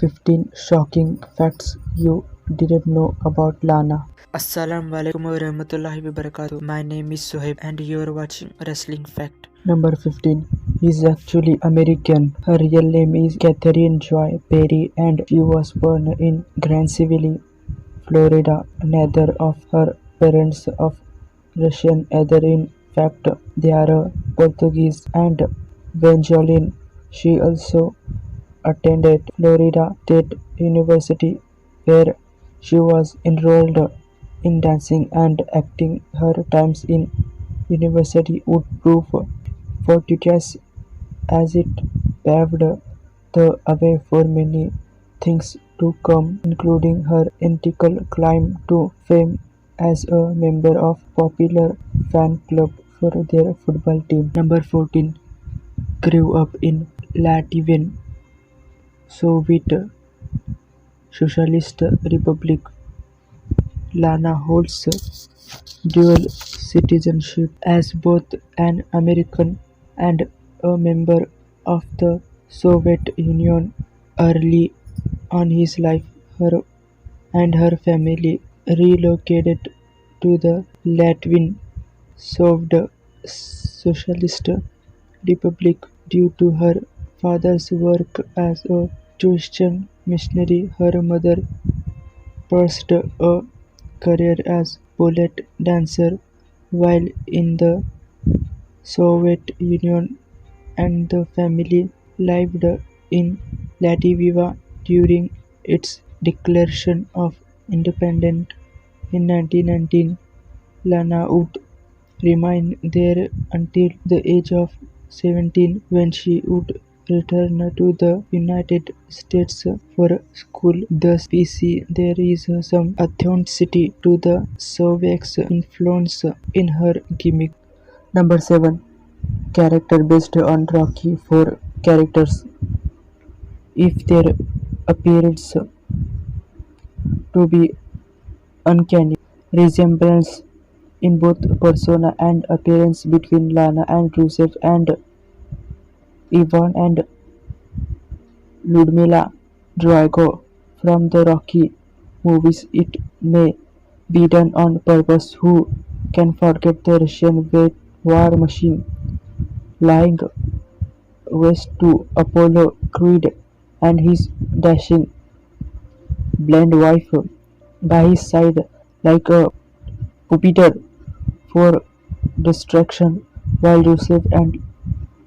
15 shocking facts you didn't know about Lana. Assalamu alaikum wa rahmatullahi wa barakatuh. My name is Soheb and you are watching Wrestling Fact. Number 15. He's actually American. Her real name is Catherine Joy Perry and she was born in Grantsville, Florida. Neither of her parents of Russian either. In fact, they are Portuguese and Venezuelan. She also attended Florida State University where she was enrolled in dancing and acting. Her times in university would prove fortuitous as it paved the way for many things to come, including her ethical climb to fame as a member of popular fan club for their football team. Number 14. Grew up in Latvian Soviet Socialist Republic. Lana holds dual citizenship as both an American and a member of the Soviet Union. Early on his life, her and her family relocated to the Latvian Soviet Socialist Republic due to her father's work as a Christian missionary. Her mother pursued a career as ballet dancer while in the Soviet Union, and the family lived in Latvia during its declaration of independence in 1919. Lana would remain there until the age of 17 when she would return to the United States for school. Thus we see there is some authenticity to the Soviets influence in her gimmick. Number 7. Character based on Rocky 4 characters. If their appearance to be uncanny resemblance in both persona and appearance between Lana and Rusev and Ivan and Ludmila Drago from the Rocky movies, it may be done on purpose. Who can forget the Russian war machine lying waste to Apollo Creed and his dashing blonde wife by his side like a puppeteer for distraction, while Rusev and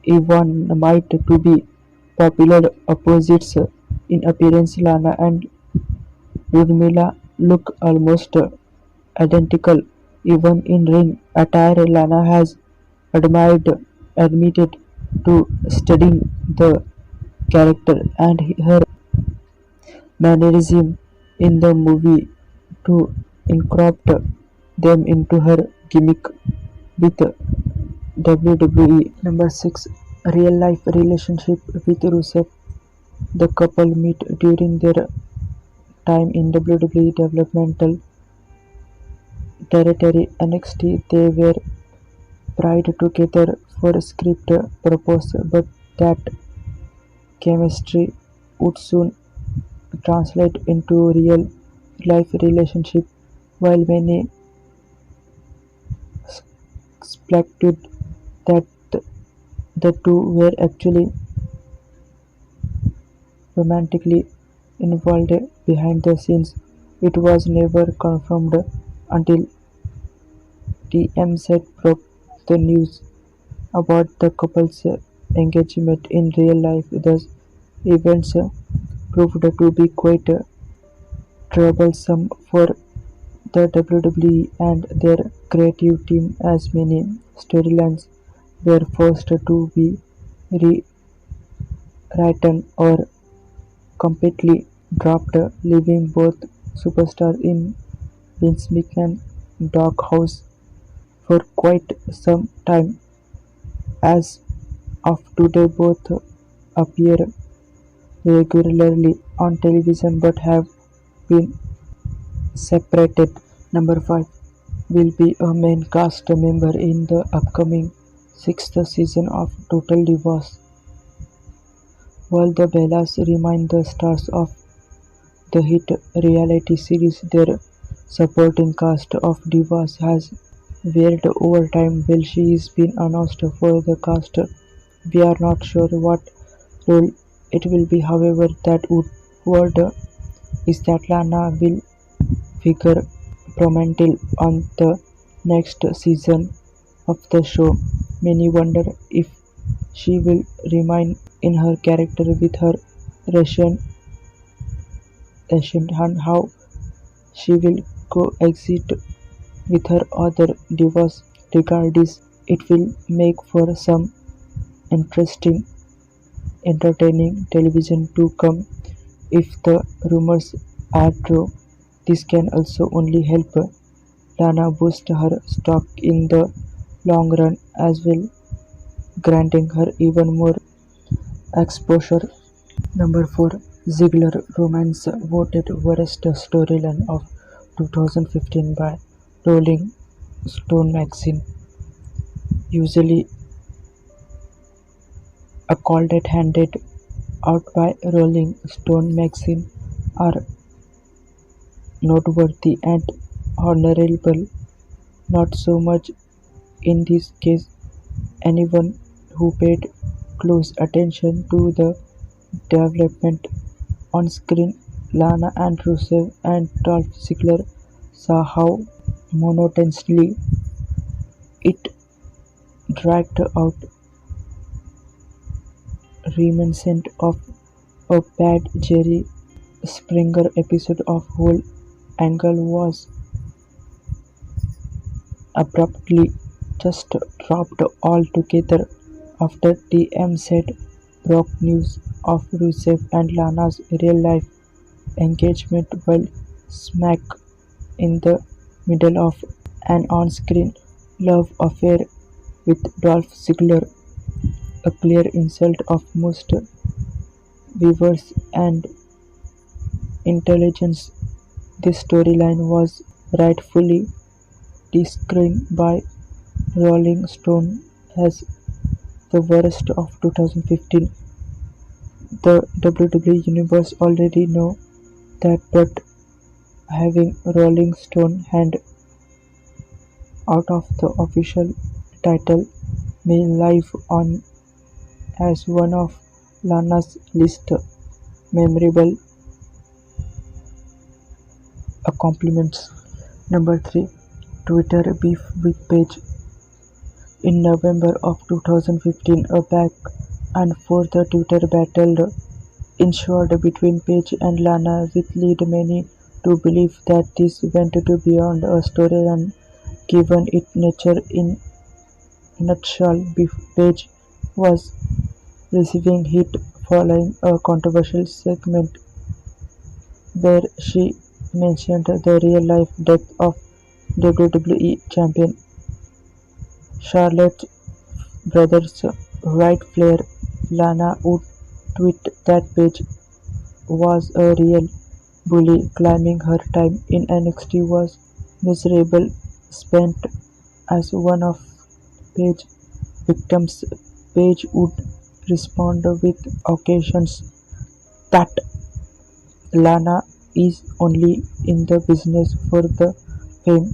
Ivan might to be popular opposites in appearance. Lana and Ludmila look almost identical, even in ring attire. Lana has admitted to studying the character and her mannerism in the movie to incorporate them into her gimmick with WWE. Number 6. Real life relationship with Rusev. The couple meet during their time in WWE developmental territory NXT. They were paired together for script purpose, but that chemistry would soon translate into real life relationship. While many speculated that the two were actually romantically involved behind the scenes, it was never confirmed until TMZ broke the news about the couple's engagement in real life. Thus, events proved to be quite troublesome for the WWE and their creative team, as many storylines were forced to be rewritten or completely dropped, leaving both superstars in Vince McMahon's doghouse for quite some time. As of today, both appear regularly on television but have been separated. Number 5. Will be a main cast member in the upcoming 6th season of Total Divas. While the Bellas remain the stars of the hit reality series, their supporting cast of divas has varied over time. While she is been announced for the cast, we are not sure what role it will be. However, that word is that Lana will figure prominently on the next season of the show. Many wonder if she will remain in her character with her Russian accent and how she will coexist with her other divas. Regardless, it will make for some interesting, entertaining television to come if the rumors are true. This can also only help Lana boost her stock in the long run as well, granting her even more exposure. Number 4. Ziggler Romance voted worst storyline of 2015 by Rolling Stone magazine. Usually accolade handed out by Rolling Stone magazine are noteworthy and honorable. Not so much in this case. Anyone who paid close attention to the development on screen, Lana and Rusev and Dolph Ziggler saw how monotonously it dragged out, reminiscent of a bad Jerry Springer episode. Of whole angle was abruptly just dropped altogether after TMZ broke news of Rusev and Lana's real-life engagement while smack in the middle of an on-screen love affair with Dolph Ziggler, a clear insult of most viewers and intelligence. This storyline was rightfully described by Rolling Stone as the worst of 2015. The WWE Universe already know that, but having Rolling Stone hand out of the official title may live on as one of Lana's least memorable accomplishments. Number 3. Twitter beef with Paige. In November of 2015, a back and forth Twitter battle ensued between Paige and Lana, which led many to believe that this went to beyond a storyline given its nature. In nutshell, Paige was receiving heat following a controversial segment where she mentioned the real-life death of WWE champion Charlotte Brothers Ric Flair. Lana would tweet that Paige was a real bully, claiming her time in NXT was miserable, spent as one of Paige's victims. Paige would respond with accusations that Lana is only in the business for the fame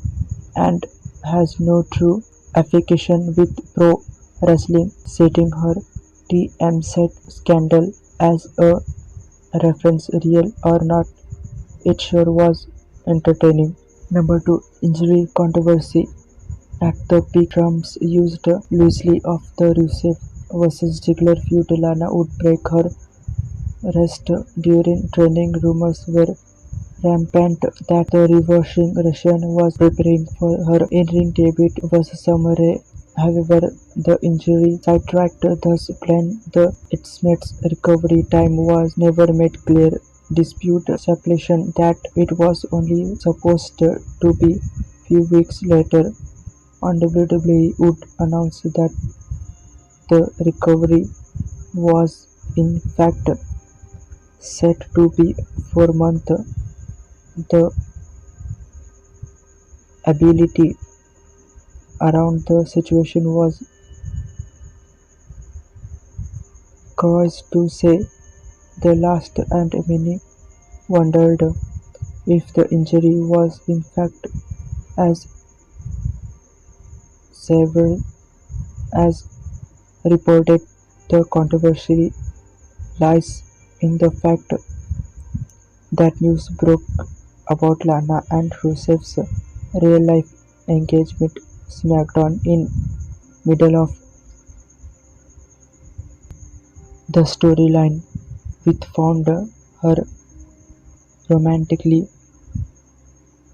and has no true affiliation with pro wrestling, citing her TMZ scandal as a reference. Real or not, it sure was entertaining. Number 2. Injury controversy. At the peak, terms used loosely of the Rusev vs Ziggler feud. Lana would break her wrist during training. Rumors were rampant that the reversing Russian was preparing for her in-ring debut versus Summer Rae. However, the injury sidetracked thus planned. The estimated recovery time was never made clear. Dispute speculation that it was only supposed to be few weeks later, and WWE would announce that the recovery was in fact set to be 4 months. The ability around the situation was caused to say the last, and many wondered if the injury was in fact as severe as reported. The controversy lies in the fact that news broke about Lana and Rusev's real-life engagement SmackDown in middle of the storyline, which found her romantically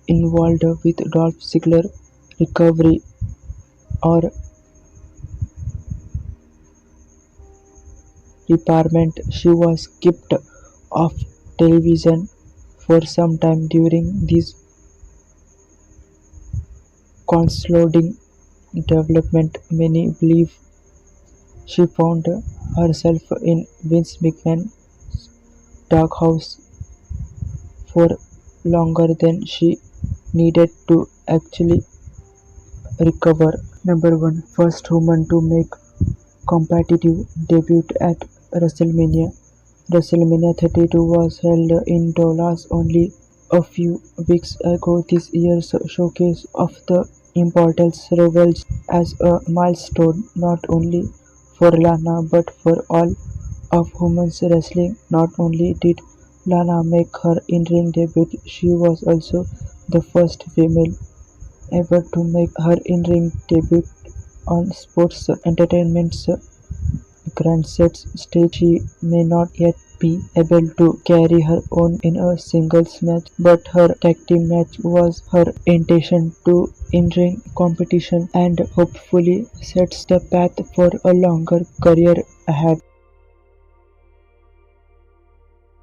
involved with Dolph Ziggler recovery or retirement. She was kept off television for some time during this consolidating development. Many believe she found herself in Vince McMahon's doghouse for longer than she needed to actually recover. Number 1. First woman to make competitive debut at WrestleMania. WrestleMania 32 was held in Dallas only a few weeks ago. This year's showcase of the importance revels as a milestone not only for Lana but for all of women's wrestling. Not only did Lana make her in-ring debut, she was also the first female ever to make her in-ring debut on sports entertainment's grandest stage. She may not yet be able to carry her own in a singles match, but her tag team match was her intention to in-ring competition and hopefully sets the path for a longer career ahead.